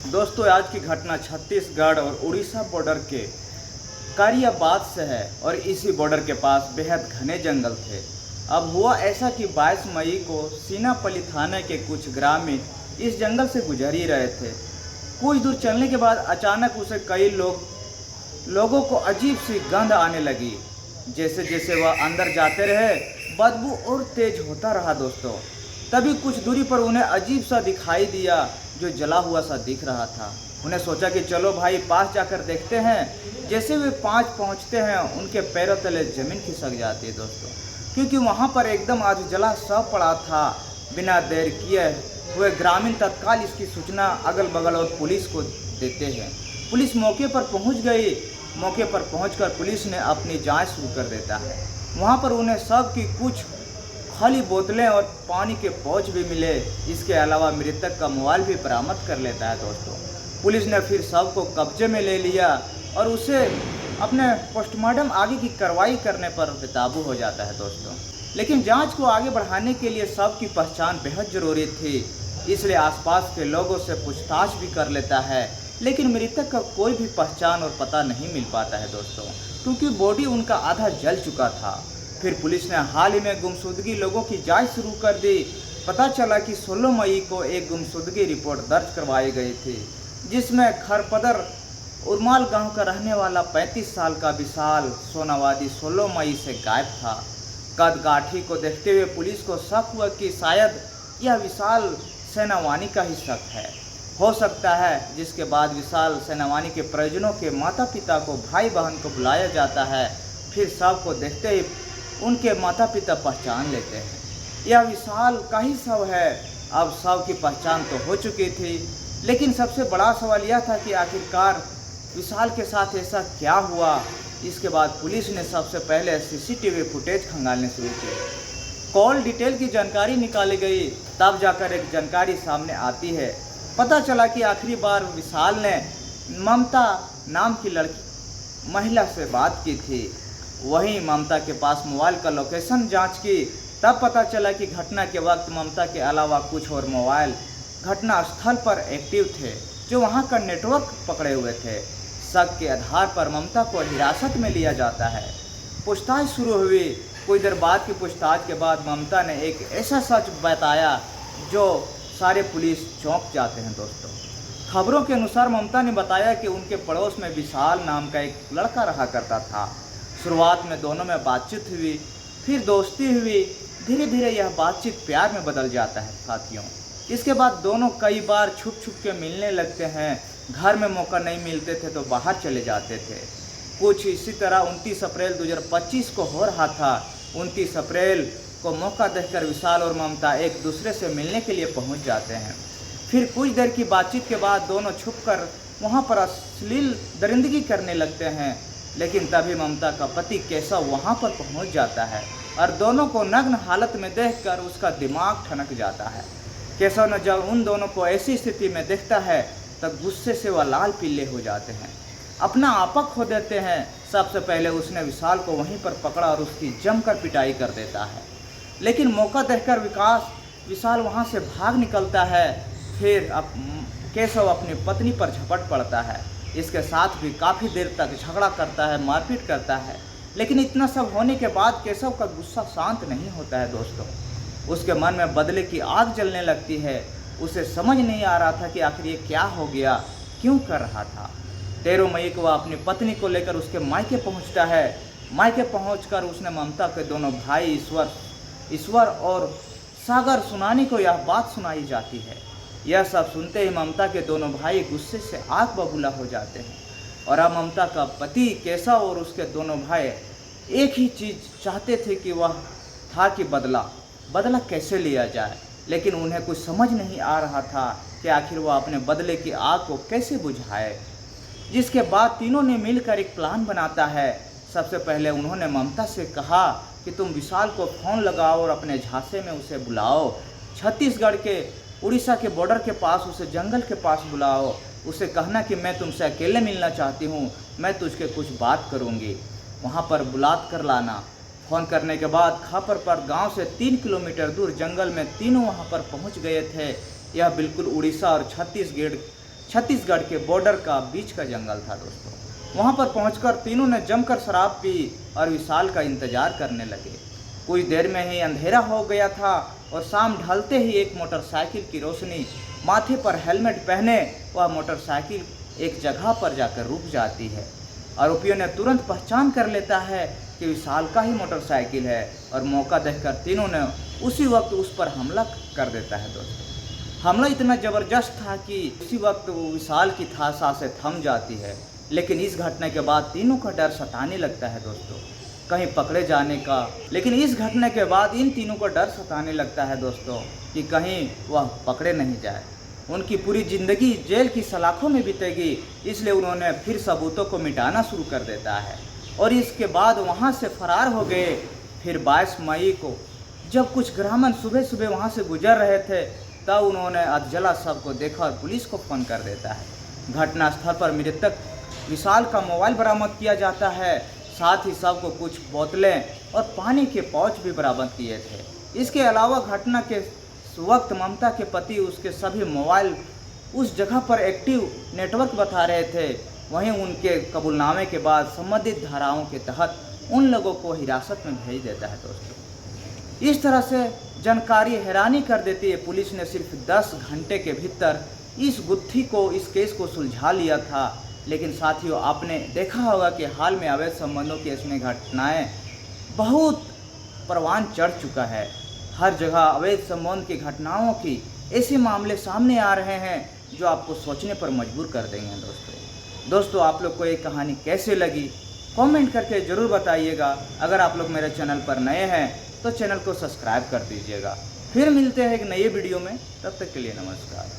दोस्तों, आज की घटना छत्तीसगढ़ और उड़ीसा बॉर्डर के कारियाबाद से है और इसी बॉर्डर के पास बेहद घने जंगल थे। अब हुआ ऐसा कि 22 मई को सीनापल्ली थाने के कुछ ग्रामीण इस जंगल से गुजर ही रहे थे। कुछ दूर चलने के बाद अचानक उसे कई लोगों को अजीब सी गंध आने लगी। जैसे जैसे वह अंदर जाते रहे, बदबू और तेज होता रहा। दोस्तों, तभी कुछ दूरी पर उन्हें अजीब सा दिखाई दिया, जो जला हुआ सा दिख रहा था। उन्हें सोचा कि चलो भाई पास जाकर देखते हैं। जैसे वे पास पहुंचते हैं, उनके पैरों तले ज़मीन खिसक जाती है दोस्तों, क्योंकि वहां पर एकदम आग जला शव पड़ा था। बिना देर किए हुए ग्रामीण तत्काल इसकी सूचना अगल बगल और पुलिस को देते हैं। पुलिस मौके पर पहुंच गई। मौके पर पहुंचकर पुलिस ने अपनी जांच शुरू कर देता है। वहां पर उन्हें शव की कुछ खाली बोतलें और पानी के पाउच भी मिले। इसके अलावा मृतक का मोबाइल भी बरामद कर लेता है दोस्तों। पुलिस ने फिर शव को कब्जे में ले लिया और उसे अपने पोस्टमार्टम आगे की कार्रवाई करने पर बेकाबू हो जाता है दोस्तों। लेकिन जांच को आगे बढ़ाने के लिए शव की पहचान बेहद ज़रूरी थी, इसलिए आसपास के लोगों से पूछताछ भी कर लेता है। लेकिन मृतक का कोई भी पहचान और पता नहीं मिल पाता है दोस्तों, क्योंकि बॉडी उनका आधा जल चुका था। फिर पुलिस ने हाल ही में गुमशुदगी लोगों की जांच शुरू कर दी। पता चला कि 16 मई को एक गुमशुदगी रिपोर्ट दर्ज करवाई गई थी, जिसमें खरपदर उर्माल गांव का रहने वाला 35 साल का विशाल सोनावादी 16 मई से गायब था। कदगाठी को देखते हुए पुलिस को शक हुआ कि शायद यह विशाल सेनावानी का ही शक है, हो सकता है। जिसके बाद विशाल सेनावानी के परिजनों के माता पिता को, भाई बहन को बुलाया जाता है। फिर शव को देखते ही उनके माता पिता पहचान लेते हैं, यह विशाल का ही शव है। अब शव की पहचान तो हो चुकी थी, लेकिन सबसे बड़ा सवाल यह था कि आखिरकार विशाल के साथ ऐसा क्या हुआ। इसके बाद पुलिस ने सबसे पहले सीसीटीवी फुटेज खंगालने शुरू की। कॉल डिटेल की जानकारी निकाली गई, तब जाकर एक जानकारी सामने आती है। पता चला कि आखिरी बार विशाल ने ममता नाम की महिला से बात की थी। वहीं ममता के पास मोबाइल का लोकेशन जांच की, तब पता चला कि घटना के वक्त ममता के अलावा कुछ और मोबाइल घटना स्थल पर एक्टिव थे, जो वहां का नेटवर्क पकड़े हुए थे। शक के आधार पर ममता को हिरासत में लिया जाता है। पूछताछ शुरू हुई। कुछ देर बाद की पूछताछ के बाद ममता ने एक ऐसा सच बताया जो सारे पुलिस चौंक जाते हैं दोस्तों। खबरों के अनुसार ममता ने बताया कि उनके पड़ोस में विशाल नाम का एक लड़का रहा करता था। शुरुआत में दोनों में बातचीत हुई, फिर दोस्ती हुई। धीरे धीरे यह बातचीत प्यार में बदल जाता है साथियों। इसके बाद दोनों कई बार छुप छुप के मिलने लगते हैं। घर में मौका नहीं मिलते थे तो बाहर चले जाते थे। कुछ इसी तरह 29 अप्रैल 2025 को हो रहा था। 29 अप्रैल को मौका देखकर विशाल और ममता एक दूसरे से मिलने के लिए पहुंच जाते हैं। फिर कुछ देर की बातचीत के बाद दोनों छुपकर वहां पर अश्लील दरिंदगी करने लगते हैं। लेकिन तभी ममता का पति केशव वहां पर पहुंच जाता है और दोनों को नग्न हालत में देखकर उसका दिमाग ठनक जाता है। केशव ने जब उन दोनों को ऐसी स्थिति में देखता है, तब गुस्से से वह लाल पीले हो जाते हैं, अपना आपा खो देते हैं। सबसे पहले उसने विशाल को वहीं पर पकड़ा और उसकी जमकर पिटाई कर देता है। लेकिन मौका देखकर विशाल वहां से भाग निकलता है। फिर केशव अपनी पत्नी पर झपट पड़ता है। इसके साथ भी काफ़ी देर तक झगड़ा करता है, मारपीट करता है। लेकिन इतना सब होने के बाद केशव का गुस्सा शांत नहीं होता है दोस्तों। उसके मन में बदले की आग जलने लगती है। उसे समझ नहीं आ रहा था कि आखिर ये क्या हो गया, क्यों कर रहा था। 13 मई को वह अपनी पत्नी को लेकर उसके मायके पहुंचता है। मायके पहुंचकर उसने ममता के दोनों भाई ईश्वर और सागर सुनानी को यह बात सुनाई जाती है। यह सब सुनते ही ममता के दोनों भाई गुस्से से आग बबूला हो जाते हैं। और अब ममता का पति केशव और उसके दोनों भाई एक ही चीज़ चाहते थे कि वह था कि बदला कैसे लिया जाए। लेकिन उन्हें कुछ समझ नहीं आ रहा था कि आखिर वह अपने बदले की आग को कैसे बुझाए। जिसके बाद तीनों ने मिलकर एक प्लान बनाता है। सबसे पहले उन्होंने ममता से कहा कि तुम विशाल को फ़ोन लगाओ और अपने झांसे में उसे बुलाओ। छत्तीसगढ़ के उड़ीसा के बॉर्डर के पास उसे जंगल के पास बुलाओ। उसे कहना कि मैं तुमसे अकेले मिलना चाहती हूँ, मैं तुझके कुछ बात करूँगी, वहाँ पर बुला कर लाना। फ़ोन करने के बाद खापर पर गांव से 3 किलोमीटर दूर जंगल में तीनों वहाँ पर पहुँच गए थे। यह बिल्कुल उड़ीसा और छत्तीसगढ़ के बॉर्डर का बीच का जंगल था दोस्तों। वहाँ पर पहुंचकर तीनों ने जमकर शराब पी और विशाल का इंतजार करने लगे। कुछ देर में ही अंधेरा हो गया था और शाम ढलते ही एक मोटरसाइकिल की रोशनी, माथे पर हेलमेट पहने वह मोटरसाइकिल एक जगह पर जाकर रुक जाती है। आरोपियों ने तुरंत पहचान कर लेता है कि विशाल का ही मोटरसाइकिल है और मौका देखकर तीनों ने उसी वक्त उस पर हमला कर देता है दोस्तों। हमला इतना ज़बरदस्त था कि उसी वक्त विशाल की सांसें थम जाती है। लेकिन इस घटना के बाद तीनों का डर सताने लगता है दोस्तों, कहीं पकड़े जाने का। लेकिन इस घटना के बाद इन तीनों को डर सताने लगता है दोस्तों कि कहीं वह पकड़े नहीं जाए। उनकी पूरी ज़िंदगी जेल की सलाखों में बीतेगी, इसलिए उन्होंने फिर सबूतों को मिटाना शुरू कर देता है और इसके बाद वहाँ से फरार हो गए। फिर 22 मई को जब कुछ ग्रामीण सुबह सुबह वहाँ से गुजर रहे थे, तब उन्होंने अधजला शव को देखा और पुलिस को फ़ोन कर देता है। घटनास्थल पर मृतक विशाल का मोबाइल बरामद किया जाता है, साथ ही शव को कुछ बोतलें और पानी के पाउच भी बरामद किए थे। इसके अलावा घटना के वक्त ममता के पति उसके सभी मोबाइल उस जगह पर एक्टिव नेटवर्क बता रहे थे। वहीं उनके कबूलनामे के बाद संबंधित धाराओं के तहत उन लोगों को हिरासत में भेज देता है दोस्तों। इस तरह से जानकारी हैरानी कर देती है। पुलिस ने सिर्फ 10 घंटे के भीतर इस गुत्थी को, इस केस को सुलझा लिया था। लेकिन साथियों, आपने देखा होगा कि हाल में अवैध संबंधों की इसमें घटनाएं बहुत परवान चढ़ चुका है। हर जगह अवैध संबंध की घटनाओं की ऐसे मामले सामने आ रहे हैं जो आपको सोचने पर मजबूर कर देंगे दोस्तों। आप लोग को ये कहानी कैसे लगी कमेंट करके ज़रूर बताइएगा। अगर आप लोग मेरे चैनल पर नए हैं तो चैनल को सब्सक्राइब कर दीजिएगा। फिर मिलते हैं एक नए वीडियो में, तब तक के लिए नमस्कार।